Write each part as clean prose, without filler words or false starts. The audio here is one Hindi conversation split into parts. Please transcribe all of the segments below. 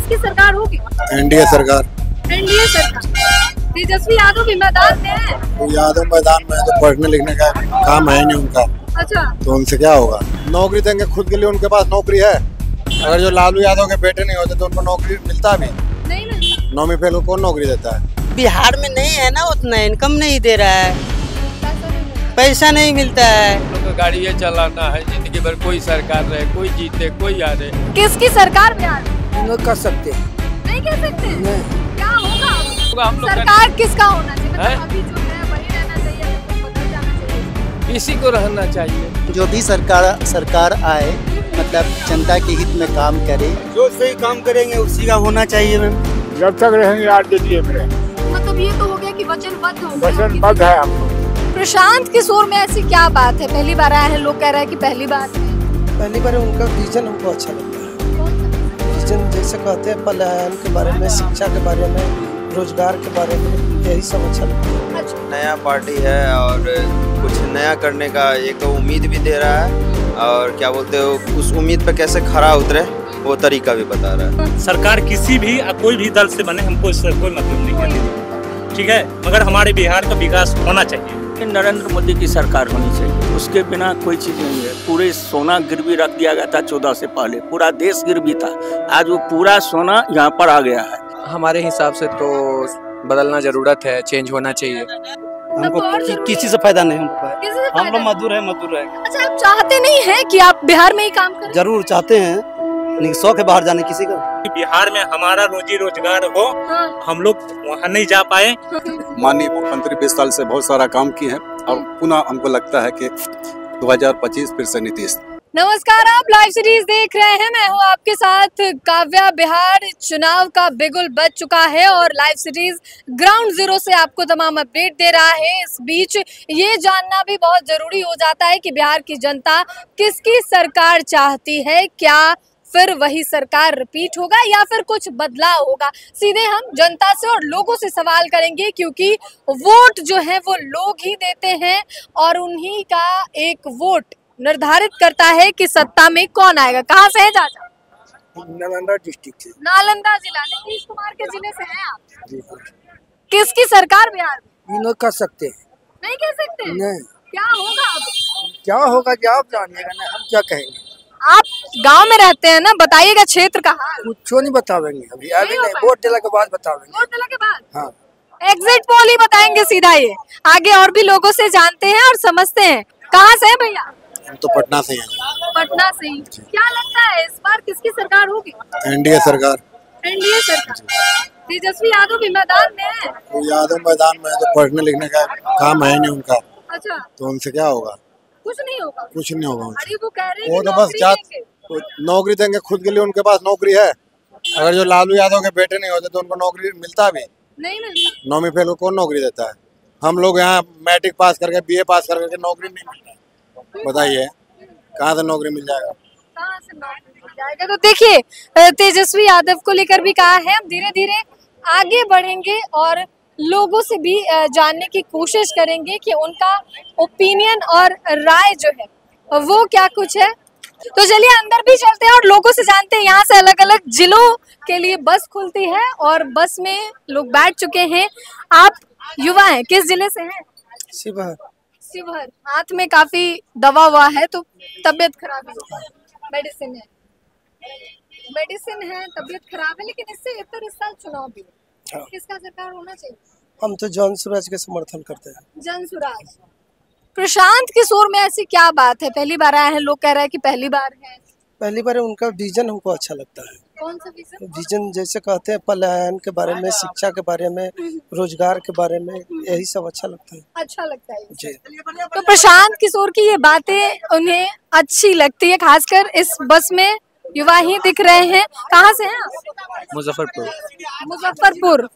किसकी सरकार होगी? एनडीए सरकार। एनडीए सरकार। तेजस्वी यादव भी मैदान में है। तो यादव मैदान में है तो पढ़ने लिखने का काम है नहीं उनका, अच्छा, तो उनसे क्या होगा? नौकरी देंगे खुद के लिए, उनके पास नौकरी है। अगर जो लालू यादव के बेटे नहीं होते तो उनको नौकरी मिलता भी नहीं मिलता। 9वीं फेल को कौन नौकरी देता है? बिहार में नहीं है ना, उतना इनकम नहीं दे रहा है, पैसा नहीं मिलता है। तो गाड़ी चलाना है, जिंदगी भर कोई सरकार रहे, कोई जीते कोई हारे। किसकी सरकार बिहार में? कर सकते हैं। नहीं कह सकते। क्या होगा? हम लोग सरकार किसका होना चाहिए? है? अभी जो है वही रहना चाहिए, तो बदल जाना चाहिए। इसी को रहना चाहिए। जो भी सरकार आए, मतलब जनता के हित में काम करे, जो सही काम करेंगे उसी का होना चाहिए मैम। जब तक रहेंगे आरजेडी में। मतलब ये तो हो गया कि वचनबद्ध हो गए। वचनबद्ध है हम लोग। प्रशांत किशोर में ऐसी क्या बात है? पहली बार आया है, लोग कह रहे हैं कि पहली बार है। पहली बार उनका विजन हमको अच्छा लगता है। विजन जैसे कहते हैं, पलायन के बारे में, शिक्षा के बारे में, रोजगार के बारे में, यही सब अच्छा लगता है। अच्छा। नया पार्टी है और कुछ नया करने का एक तो उम्मीद भी दे रहा है, और क्या बोलते हो, उस उम्मीद पे कैसे खरा उतरे वो तरीका भी बता रहा है। सरकार किसी भी कोई भी दल से बने, हमको इससे कोई मतलब नहीं है, ठीक है, मगर हमारे बिहार का विकास होना चाहिए। नरेंद्र मोदी की सरकार होनी चाहिए, उसके बिना कोई चीज नहीं है। पूरे सोना गिरवी रख दिया गया था 14 से पहले, पूरा देश गिरवी था, आज वो पूरा सोना यहाँ पर आ गया है। हमारे हिसाब से तो बदलना जरूरत है, चेंज होना चाहिए। हमको किसी से फायदा नहीं, हम लोग मजदूर है। अच्छा, आप चाहते नहीं है कि आप बिहार में ही काम करें? जरूर चाहते हैं, लेकिन शौक है बाहर जाने किसी का। बिहार में हमारा रोजी रोजगार हो, हम लोग वहाँ नहीं जा पाए। माननीय मुख्यमंत्री 20 साल से बहुत सारा काम किए हैं और पुनः हमको लगता है कि 2025 फिर से नीतीश। नमस्कार, आप लाइव सीरीज देख रहे हैं, मैं हूं आपके साथ काव्या। बिहार चुनाव का बिगुल बज चुका है और लाइव सीरीज ग्राउंड जीरो से आपको तमाम अपडेट दे रहा है। इस बीच ये जानना भी बहुत जरूरी हो जाता है कि बिहार की जनता किसकी सरकार चाहती है। क्या फिर वही सरकार रिपीट होगा या फिर कुछ बदलाव होगा? सीधे हम जनता से और लोगों से सवाल करेंगे, क्योंकि वोट जो है वो लोग ही देते हैं और उन्हीं का एक वोट निर्धारित करता है कि सत्ता में कौन आएगा। कहाँ से है चाचा? नालंदा डिस्ट्रिक्ट से। नालंदा जिला। नीतीश कुमार के जिले से हैं आप? जी। किसकी सरकार बिहार में? इन्हों कर सकते हैं। नहीं कह सकते? नहीं। क्या होगा अब? क्या होगा कि आप जानिएगा ना, हम क्या कहेंगे। आप गांव में रहते हैं ना, बताइएगा क्षेत्र का हाल। कुछ नहीं बतावेंगे अभी नहीं, वोट देने के बाद बतावेंगे। वोट देने के बाद? हाँ, एग्जिट पोल ही बताएंगे सीधा। ये आगे और भी लोगों से जानते हैं और समझते हैं। कहाँ से है भैया? हम तो पटना से हैं। पटना से ही। क्या लगता है इस बार किसकी सरकार होगी? एनडीए सरकार। एनडीए सरकार। तेजस्वी यादव भी मैदान में है। तो यादव मैदान में है तो पढ़ने लिखने का काम है नहीं उनका, अच्छा, तो उनसे क्या होगा? कुछ नहीं होगा। कुछ नहीं होगा उनसे। अरे वो कह रहे हैं वो कि तो बस नौकरी देंगे खुद के लिए, उनके पास नौकरी है। अगर जो लालू यादव के बेटे नहीं होते तो उनको नौकरी मिलता भी नहीं मिलता। 9वीं फेल को कौन नौकरी देता है? हम लोग यहाँ मैट्रिक पास करके, बीए पास करके नौकरी नहीं मिल रहा है, बताइए कहाँ से नौकरी मिल जाएगा? कहाँ से नौकरी मिल जाएगा? तो देखिए, तेजस्वी यादव को लेकर भी कहा है, हम धीरे धीरे आगे बढ़ेंगे और लोगों से भी जानने की कोशिश करेंगे कि उनका ओपिनियन और राय जो है वो क्या कुछ है। तो चलिए अंदर भी चलते हैं और लोगों से जानते हैं। यहाँ से अलग अलग जिलों के लिए बस खुलती है और बस में लोग बैठ चुके हैं। आप युवा हैं, किस जिले से हैं? शिवहर। शिवहर। हाथ में काफी दबा हुआ है तो तबीयत खराब है। मेडिसिन है, तबीयत खराब है, लेकिन इससे इस साल चुनाव भी है। किसका सरकार होना चाहिए? हम तो जन स्वराज के समर्थन करते हैं। जन स्वराज। प्रशांत किशोर में ऐसी क्या बात है? पहली बार आया है, लोग कह रहे हैं कि पहली बार है। पहली बार उनका विजन हमको अच्छा लगता है। कौन सा विजन? विजन जैसे कहते हैं, पलायन के बारे में, शिक्षा के बारे में, रोजगार के बारे में, यही सब अच्छा लगता है। अच्छा लगता है जी। तो प्रशांत किशोर की ये बातें उन्हें अच्छी लगती है, खासकर इस बस में युवा ही दिख रहे हैं। कहाँ से हैं आप? मुजफ्फरपुर। मुजफ्फरपुर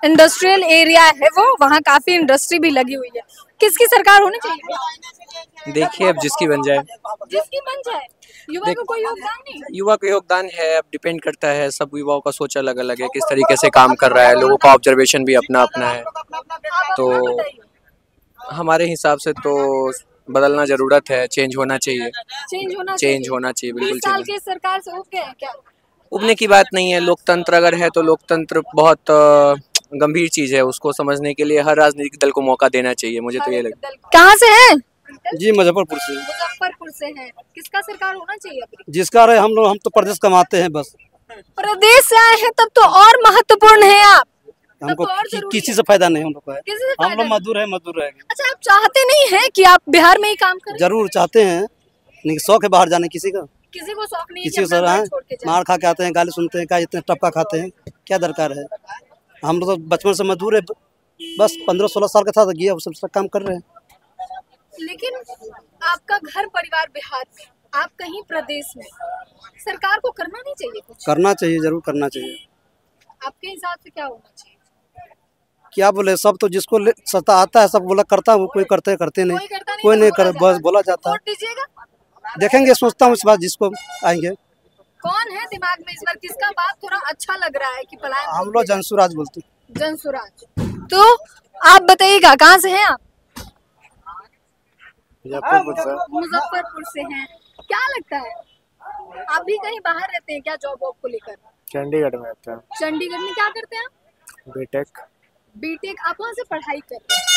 इंडस्ट्रियल एरिया है वो, वहाँ काफी इंडस्ट्री भी लगी हुई है। किसकी सरकार होनी चाहिए? देखिए अब जिसकी बन जाए। जिसकी बन जाए। युवा को कोई योगदान नहीं? युवा का योगदान है, अब डिपेंड करता है, सब युवाओं का सोच अलग अलग है, किस तरीके से काम कर रहा है, लोगों का ऑब्जर्वेशन भी अपना अपना है। तो हमारे हिसाब से तो बदलना जरूरत है, चेंज होना चाहिए। चेंज होना चाहिए बिल्कुल। 20 साल की सरकार से हो गया क्या? उबने की बात नहीं है। लोकतंत्र अगर है तो लोकतंत्र बहुत गंभीर चीज है, उसको समझने के लिए हर राजनीतिक दल को मौका देना चाहिए, मुझे तो ये लगता है। कहाँ से हैं? जी मुजफ्फरपुर से। मुजफ्फरपुर से हैं। किसका सरकार होना चाहिए अभी? जिसका रहे हम तो प्रदेश कमाते हैं बस। प्रदेश से आए हैं तब तो और महत्वपूर्ण है आप। हमको तो और जरूरी किसी है। से फायदा नहीं हम लोग को है। किसी से हम फायदा लोग नहीं। मजदूर है, मजदूर रहेंगे। अच्छा, आप चाहते नहीं है कि आप बिहार में ही काम करें? जरूर चाहते हैं, लेकिन शौक है बाहर जाने किसी का। किसी को शौक नहीं है किसी कि को अपना सर घर छोड़ के जाए। मार खा के आते हैं, गाली सुनते हैं, क्या इतने टपका खाते हैं, क्या दरकार है। हम लोग तो बचपन से मजदूर है, बस 15-16 साल का था तो गया सब काम कर रहे हैं। लेकिन आपका घर परिवार बिहार में, आप कहीं प्रदेश में, सरकार को करना नहीं चाहिए कुछ? करना चाहिए, जरूर करना चाहिए। आपके हिसाब से क्या होना चाहिए? क्या बोले, सब तो जिसको सत्ता आता है सब बोला करता है, कोई करते नहीं, कोई नहीं करे, बस बोला जाता है। वोट दीजिएगा? देखेंगे, सोचता हूँ इस बार जिसको आएंगे। कौन है दिमाग में इस बार, किसका बात थोड़ा अच्छा लग रहा है कि पलायन? हम लोग जनसुराज बोलते हैं। जनसुराज। तो आप बताइएगा कहाँ से हैं आप? मुजफ्फरपुर से हैं। क्या लगता है, आप भी कहीं बाहर रहते हैं क्या जॉब वॉब को लेकर? चंडीगढ़ में रहते हैं। चंडीगढ़ में क्या करते हैं आप? बीटेक। बीटेक, आप वहाँ से पढ़ाई कर रहे हैं।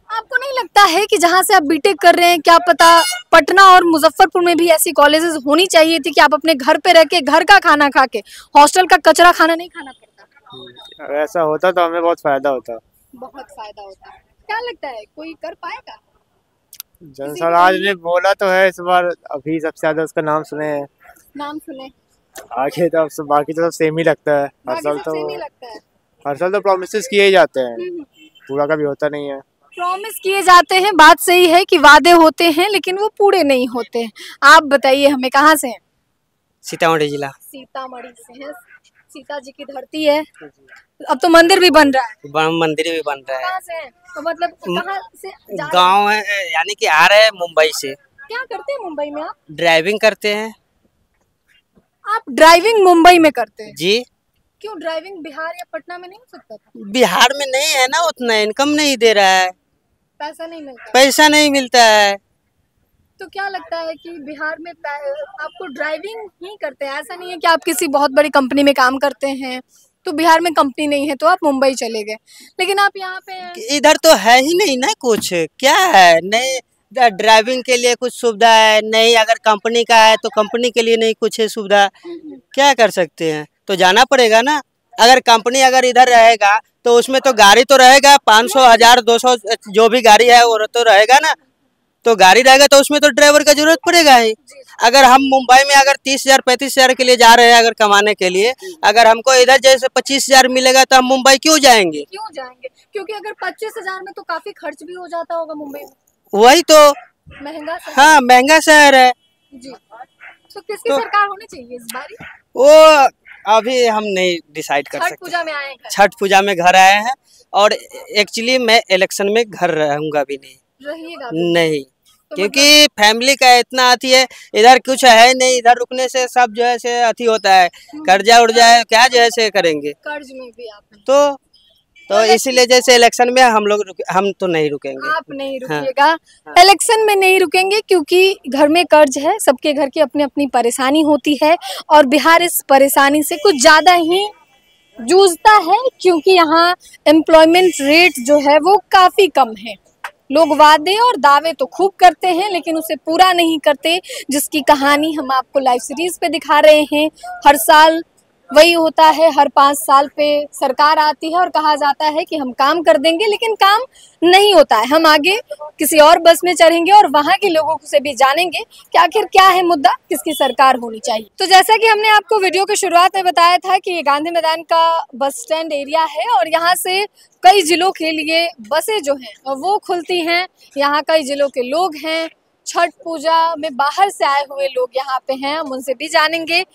आपको नहीं लगता है कि जहाँ से आप बीटेक कर रहे हैं, क्या पता पटना और मुजफ्फरपुर में भी ऐसी कॉलेजेस होनी चाहिए थी कि आप अपने घर पे रह के घर का खाना खा के, हॉस्टल का कचरा खाना नहीं खाना पड़ता? अगर ऐसा होता तो हमें बहुत फायदा होता। बहुत फायदा होता। क्या लगता है कोई कर पाएगा? जनसुराज ने बोला तो है इस बार, अभी सबसे ज्यादा उसका नाम सुने हैं। नाम सुने। आगे तो अब बाकी तो सब सेम ही लगता है। हर साल तो प्रॉमिसेस किए ही जाते हैं, पूरा कभी होता नहीं है। प्रॉमिस किए जाते हैं, बात सही है कि वादे होते हैं लेकिन वो पूरे नहीं होते हैं। आप बताइए हमें कहाँ से हैं? सीतामढ़ी जिला। सीतामढ़ी से हैं। सीता जी की धरती है। अब तो मंदिर भी बन रहा है। मंदिर भी बन रहा है। कहाँ से हैं? तो मतलब कहाँ से? गांव है, यानी कि आ रहे हैं मुंबई से। क्या करते हैं मुंबई में आप? ड्राइविंग करते हैं। आप ड्राइविंग मुंबई में करते हैं? जी। क्यों, ड्राइविंग बिहार या पटना में नहीं हो सकता था? बिहार में नहीं है ना, उतना इनकम नहीं दे रहा है, पैसा नहीं मिलता। पैसा नहीं मिलता है। तो क्या लगता है कि बिहार में आपको ड्राइविंग ही करते हैं? ऐसा नहीं है कि आप किसी बहुत बड़ी कंपनी में काम करते हैं तो बिहार में कंपनी नहीं है तो आप मुंबई चले गए, लेकिन आप यहाँ पे हैं। इधर तो है ही नहीं ना कुछ, क्या है नहीं, ड्राइविंग के लिए कुछ सुविधा है नहीं, अगर कंपनी का है तो कंपनी के लिए नहीं कुछ है सुविधा, क्या कर सकते हैं, तो जाना पड़ेगा ना। अगर कंपनी अगर इधर रहेगा तो उसमें तो गाड़ी तो रहेगा, 500, 1000, 200 जो भी गाड़ी है वो तो रहेगा ना, तो गाड़ी रहेगा तो उसमें तो ड्राइवर का जरूरत पड़ेगा ही। अगर हम मुंबई में अगर 30,000, 35,000 के लिए जा रहे हैं अगर कमाने के लिए, अगर हमको इधर जैसे 25,000 मिलेगा तो हम मुंबई क्यों जाएंगे? क्यों जाएंगे? क्योंकि अगर 25,000 में तो काफी खर्च भी हो जाता होगा मुंबई में। वही तो महंगा शहर। हाँ, महंगा शहर है जी। तो किसकी सरकार होनी चाहिए इस बारी? वो अभी हम नहीं डिसाइड कर सकते। छठ पूजा में आए हैं? छठ पूजा में घर आए हैं और एक्चुअली मैं इलेक्शन में घर रहूंगा भी नहीं। रहिएगा नहीं, क्योंकि फैमिली का इतना अथी है, इधर कुछ है नहीं, इधर रुकने से सब जो है से अथी होता है, कर्जा उड़ जाए क्या जो है से करेंगे, कर्ज में भी आप तो इसीलिए जैसे इलेक्शन में हम तो नहीं रुकेंगे। आप नहीं रुकिएगा। हाँ। इलेक्शन में नहीं रुकेंगे क्योंकि घर में कर्ज है, सबके घर की अपनी अपनी परेशानी होती है और बिहार इस परेशानी से कुछ ज्यादा ही जूझता है क्योंकि यहाँ एम्प्लॉयमेंट रेट जो है वो काफी कम है। लोग वादे और दावे तो खूब करते हैं लेकिन उसे पूरा नहीं करते, जिसकी कहानी हम आपको लाइव सीरीज पे दिखा रहे हैं। हर साल वही होता है, हर 5 साल पे सरकार आती है और कहा जाता है कि हम काम कर देंगे, लेकिन काम नहीं होता है। हम आगे किसी और बस में चढ़ेंगे और वहाँ के लोगों से भी जानेंगे कि आखिर क्या है मुद्दा, किसकी सरकार होनी चाहिए। तो जैसा कि हमने आपको वीडियो की शुरुआत में बताया था कि ये गांधी मैदान का बस स्टैंड एरिया है और यहाँ से कई जिलों के लिए बसें जो हैं वो खुलती हैं। यहाँ कई जिलों के लोग हैं, छठ पूजा में बाहर से आए हुए लोग यहाँ पे हैं, हम उनसे भी जानेंगे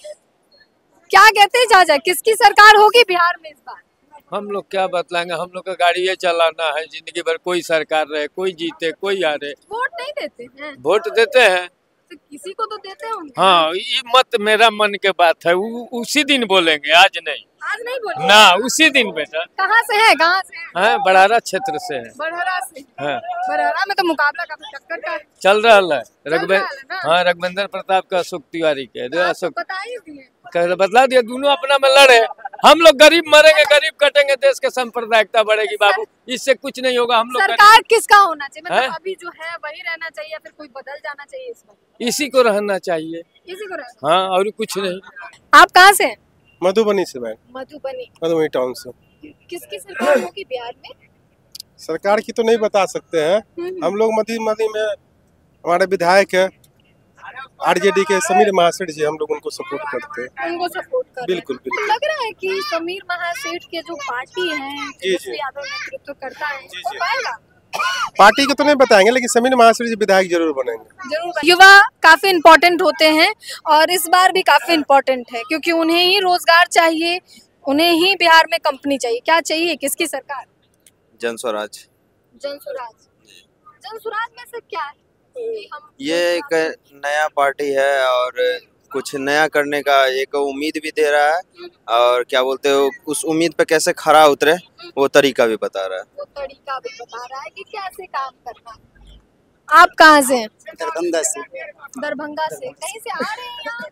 क्या कहते हैं। चाचा, किसकी सरकार होगी बिहार में इस बार? हम लोग क्या बतलाएंगे, हम लोग का गाड़ी ये चलाना है जिंदगी भर, कोई सरकार रहे, कोई जीते कोई हारे। वोट नहीं देते हैं? वोट देते हैं तो किसी को तो देते होंगे। हाँ, ये मत मेरा मन के बात है, उसी दिन बोलेंगे, आज नहीं। आज नहीं बोलेंगे ना, उसी दिन बेटा। कहाँ से है? कहाँ से है? हाँ, बड़हरा क्षेत्र से है। बड़हरा से? हाँ। बड़हरा में तो मुकाबला काफी टक्कर का चल रहा है। हाँ, रघुवेंद्र प्रताप का, अशोक तिवारी के। बता ही दिए। बदला दिया, दोनों अपना में लड़े। हम लोग गरीब मरेंगे, गरीब कटेंगे, देश के सांप्रदायिकता बढ़ेगी बाबू, इससे कुछ नहीं होगा। हम लोग सरकार किसका होना चाहिए, मतलब अभी जो है वही रहना चाहिए या फिर कोई बदल जाना चाहिए इसमें? इसी को रहना चाहिए, इसी को रहना। हाँ, और कुछ नहीं। आप कहाँ से हैं? मधुबनी से मैम। मधुबनी टाउन से। किसकी सरकार होगी बिहार में? सरकार की तो नहीं बता सकते हैं, हम लोग मधुबनी में हमारे विधायक है आरजेडी के समीर महासेठ जी, हम लोग उनको सपोर्ट करते हैं। उनको सपोर्ट कर बिल्कुल बिल्कुल। लग रहा है कि समीर महासेठ के जो पार्टी है, तेजस्वी यादव नेतृत्व करता है, हो पाएगा? पार्टी को तो नहीं बताएंगे, लेकिन समीर महासेठ जी विधायक जरूर बनेंगे। जरूर। युवा काफी इम्पोर्टेंट होते हैं और इस बार भी काफी इम्पोर्टेंट है, क्योंकि उन्हें ही रोजगार चाहिए, उन्हें ही बिहार में कंपनी चाहिए। क्या चाहिए, किसकी सरकार? जन स्वराज। जन स्वराज में से क्या है? ये एक नया पार्टी है और कुछ नया करने का एक उम्मीद भी दे रहा है, और क्या बोलते हो उस उम्मीद पे कैसे खरा उतरे वो तरीका भी बता रहा है। वो तरीका भी बता रहा है कि कैसे काम करना है। आप कहाँ से हैं? दरभंगा से। दरभंगा से कहीं से आ रहे हैं यहाँ?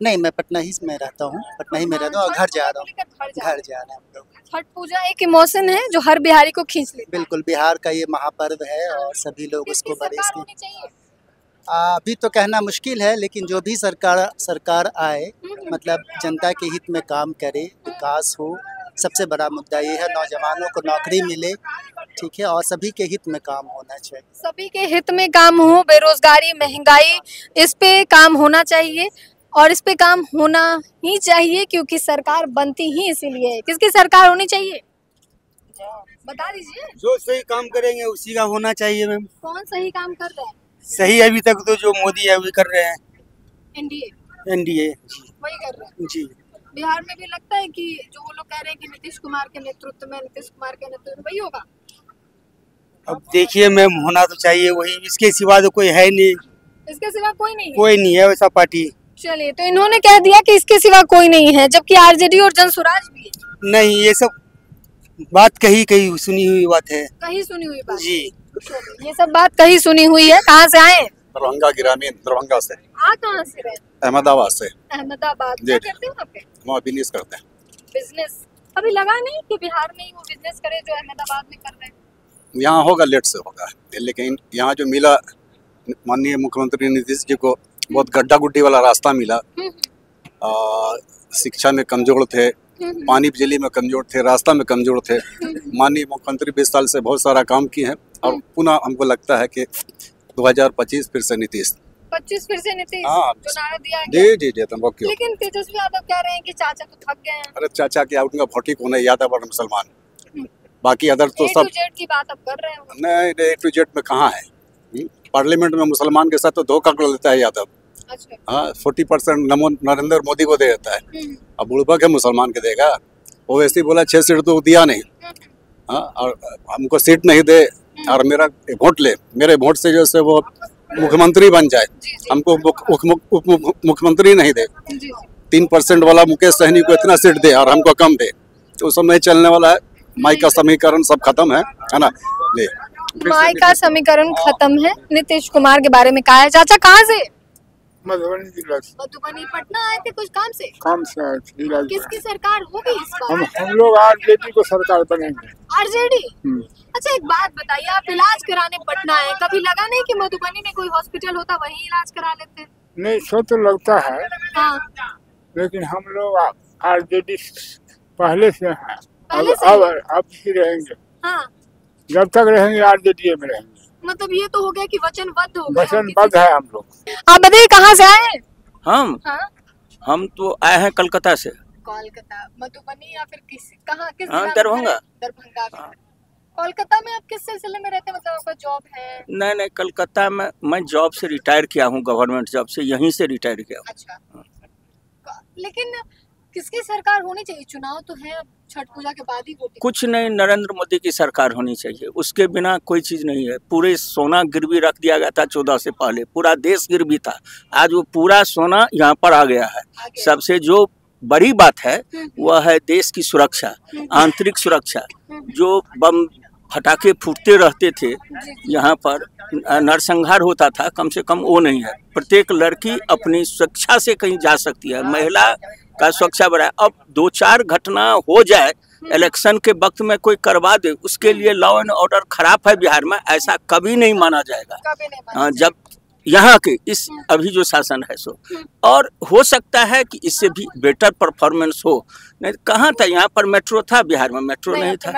नहीं, मैं पटना ही में रहता हूँ, पटना ही में रहता हूँ और घर जा रहा हूँ। घर जा रहे हैं हम लोग। छठ पूजा एक इमोशन है जो हर बिहारी को खींच लेता है। बिल्कुल, बिहार का ये महापर्व है और सभी लोग उसको बड़े अभी तो कहना मुश्किल है, लेकिन जो भी सरकार आए, मतलब जनता के हित में काम करे, विकास हो, सबसे बड़ा मुद्दा ये है। नौजवानों को नौकरी मिले, ठीक है, और सभी के हित में काम होना चाहिए। सभी के हित में काम हो, बेरोजगारी, महंगाई, इस पे काम होना चाहिए और इस पे काम होना ही चाहिए, क्योंकि सरकार बनती ही इसीलिए है। किसकी सरकार होनी चाहिए, बता दीजिए। जो सही काम करेंगे उसी का होना चाहिए मैम। कौन सही काम कर रहा है? सही अभी तक तो जो मोदी है वही कर रहे हैं। एनडीए वही कर रहे हैं जी। बिहार में भी लगता है कि जो वो लोग कह रहे हैं कि नीतीश कुमार के नेतृत्व में वही होगा। अब देखिए मैम, होना तो चाहिए वही, इसके सिवा तो कोई है नहीं। इसके सिवा कोई नहीं है वैसा पार्टी। चलिए, तो इन्होंने कह दिया कि इसके सिवा कोई नहीं है, जबकि आरजेडी और जन स्वराज भी है। नहीं, ये सब बात कही सुनी हुई बात है। कहीं सुनी हुई बात जी। ये सब बात कहीं सुनी हुई है। कहाँ से आए? दरभंगा ग्रामीण, दरभंगा से। आप कहाँ से रहे? अहमदाबाद से। अहमदाबाद। क्या करते हो वहाँ पे? वहाँ बिजनेस करते हैं। बिजनेस अभी लगा नहीं कि बिहार में ही वो बिजनेस करे जो अहमदाबाद में कर रहे हैं। यहाँ होगा, लेट से होगा, लेकिन यहाँ जो मिला माननीय मुख्यमंत्री नीतीश जी को, बहुत गड्ढा गुड्डी वाला रास्ता मिला। शिक्षा में कमजोर थे, पानी बिजली में कमजोर थे, रास्ता में कमजोर थे। माननीय मुख्यमंत्री 20 साल से बहुत सारा काम किए हैं और पुनः हमको लगता है कि 2025 फिर से नीतीश। 25 फिर से नीतीश। हाँ, जो नारा दिया है। जी लेकिन तेजस्वी यादव कह रहे हैं कि चाचा तो थक गए हैं। अरे चाचा क्या, उनका भोटी कौन है, यादव और मुसलमान, बाकी अदर तो सब। A to Z की बात अब कर रहे हैं। नहीं, A to Z में कहाँ है? पार्लियामेंट में मुसलमान के साथ तो धोखा कर लेता है यादव। अच्छा। हाँ, 40% नरेंद्र मोदी को दे देता है, अब बुढ़बा के मुसलमान के देगा? वो वैसे ही बोला 6 सीट तो दिया नहीं। हाँ, और हमको सीट नहीं दे और मेरा वोट ले, मेरे वोट से जो है वो मुख्यमंत्री बन जाए, हमको मुख्यमंत्री नहीं दे। 3% वाला मुकेश सहनी को इतना सीट दे और हमको कम दे, तो सब नहीं चलने वाला है। माई का समीकरण सब खत्म है ना? ले, माई का समीकरण खत्म है। नीतीश कुमार के बारे में कहा है। चाचा कहाँ से? मधुबनी जिला से। मधुबनी। पटना आए थे कुछ काम से? काम से आए थे। किसकी सरकार होगी इस बार? हम लोग आरजेडी को सरकार बनेंगे। आरजेडी? अच्छा, एक बात बताइए, आप इलाज कराने पटना आए, कभी लगा नहीं कि मधुबनी में कोई हॉस्पिटल होता वहीं इलाज करा लेते? नहीं, सो तो लगता है। हाँ। लेकिन हम लोग आरजेडी पहले से हैं, अब भी रहेंगे। हाँ। जब तक रहेंगे आरजेडी में रहेंगे। मतलब ये तो हो गया कि वचनबद्ध हो गए। वचनबद्ध है हम लोग। आप बताइए कहाँ से आए हैं? हम तो आए हैं कलकत्ता से। कोलकाता, मधुबनी या फिर किस दरभंगा। दरभंगा। कोलकाता में आप किस सिलसिले में रहते हैं, मतलब आपका जॉब है? नहीं, कलकत्ता में मैं जॉब से रिटायर किया हूँ, गवर्नमेंट जॉब से, यहीं से रिटायर किया हूँ। अच्छा। लेकिन किसकी सरकार होनी चाहिए? चुनाव तो है, अब छठ पूजा के बाद ही वोटिंग। कुछ नहीं, नरेंद्र मोदी की सरकार होनी चाहिए, उसके बिना कोई चीज नहीं है। पूरे सोना गिरवी रख दिया गया था 14 से पहले, पूरा देश गिरवी था, आज वो पूरा सोना यहाँ पर आ गया है। सबसे जो बड़ी बात है वह है देश की सुरक्षा, आंतरिक सुरक्षा। जो बम फटाके फूटते रहते थे यहाँ पर, नरसंहार होता था, कम से कम वो नहीं है। प्रत्येक लड़की अपनी शिक्षा से कहीं जा सकती है, महिला का सुरक्षा बढ़ाए। अब 2-4 घटना हो जाए इलेक्शन के वक्त में कोई करवा दे, उसके लिए लॉ एंड ऑर्डर खराब है बिहार में, ऐसा कभी नहीं माना जाएगा जब यहाँ के इस अभी जो शासन है सो। और हो सकता है कि इससे भी बेटर परफॉर्मेंस हो। नहीं कहाँ था, यहाँ पर मेट्रो था, बिहार में मेट्रो नहीं था,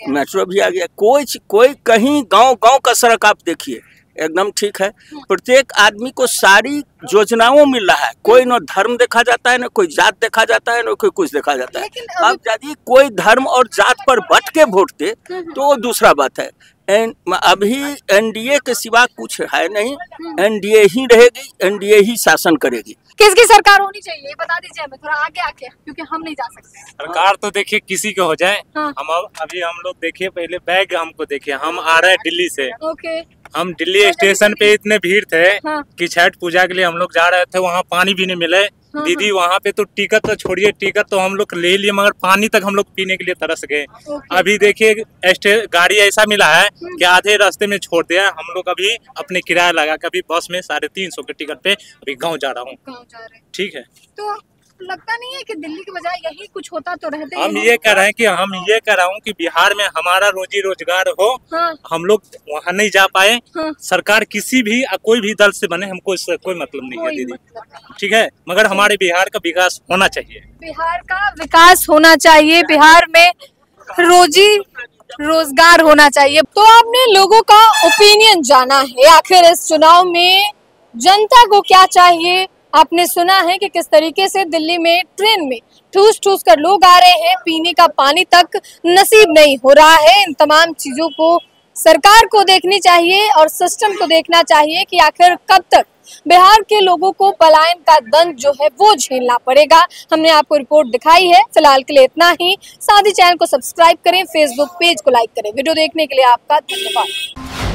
मेट्रो भी आ गया। कोई कहीं गांव का सड़क आप देखिए एकदम ठीक है। प्रत्येक आदमी को सारी योजनाओं मिल रहा है, कोई न धर्म देखा जाता है, न कोई जात देखा जाता है, न कोई कुछ देखा जाता है। अब यदि कोई धर्म और जात पर बट के वोट दे तो वो दूसरा बात है। अभी एनडीए के सिवा कुछ है नहीं, एनडीए ही रहेगी, एनडीए ही शासन करेगी। किसकी सरकार होनी चाहिए ये बता दीजिए हमें थोड़ा आगे आके, क्योंकि हम नहीं जा सकते। सरकार तो देखिए किसी के हो जाए। हाँ। हम लोग देखिए पहले बैग हमको देखिए, हम आ रहे हैं दिल्ली से। ओके। हम दिल्ली स्टेशन पे इतने भीड़ थे कि छठ पूजा के लिए हम लोग जा रहे थे, वहाँ पानी भी नहीं मिले। दीदी वहाँ पे तो टिकट तो छोड़िए, टिकट तो हम लोग ले लिए मगर पानी तक हम लोग पीने के लिए तरस गए। अभी देखिए गाड़ी ऐसा मिला है कि आधे रास्ते में छोड़ दिया। हम लोग अभी अपने किराया लगा के अभी बस में 350 के टिकट पे अभी गाँव जा रहा हूँ। ठीक है, तो लगता नहीं है कि दिल्ली के बजाय यही कुछ होता तो रहते। हम ये कह रहे हैं कि हम ये कह रहा हूँ कि बिहार में हमारा रोजी रोजगार हो। हाँ। हम लोग वहाँ नहीं जा पाए। हाँ। सरकार किसी भी कोई भी दल से बने, हमको इससे कोई मतलब नहीं है दीदी। ठीक है, मगर हमारे बिहार का विकास होना चाहिए। बिहार का विकास होना चाहिए, बिहार में रोजी रोजगार होना चाहिए। तो आपने लोगों का ओपिनियन जाना है, आखिर इस चुनाव में जनता को क्या चाहिए। आपने सुना है कि किस तरीके से दिल्ली में ट्रेन में ठूस कर लोग आ रहे हैं, पीने का पानी तक नसीब नहीं हो रहा है। इन तमाम चीजों को सरकार को देखनी चाहिए और सिस्टम को देखना चाहिए कि आखिर कब तक बिहार के लोगों को पलायन का दंड जो है वो झेलना पड़ेगा। हमने आपको रिपोर्ट दिखाई है। फिलहाल के लिए इतना ही। साथ ही चैनल को सब्सक्राइब करें, फेसबुक पेज को लाइक करें। वीडियो देखने के लिए आपका धन्यवाद।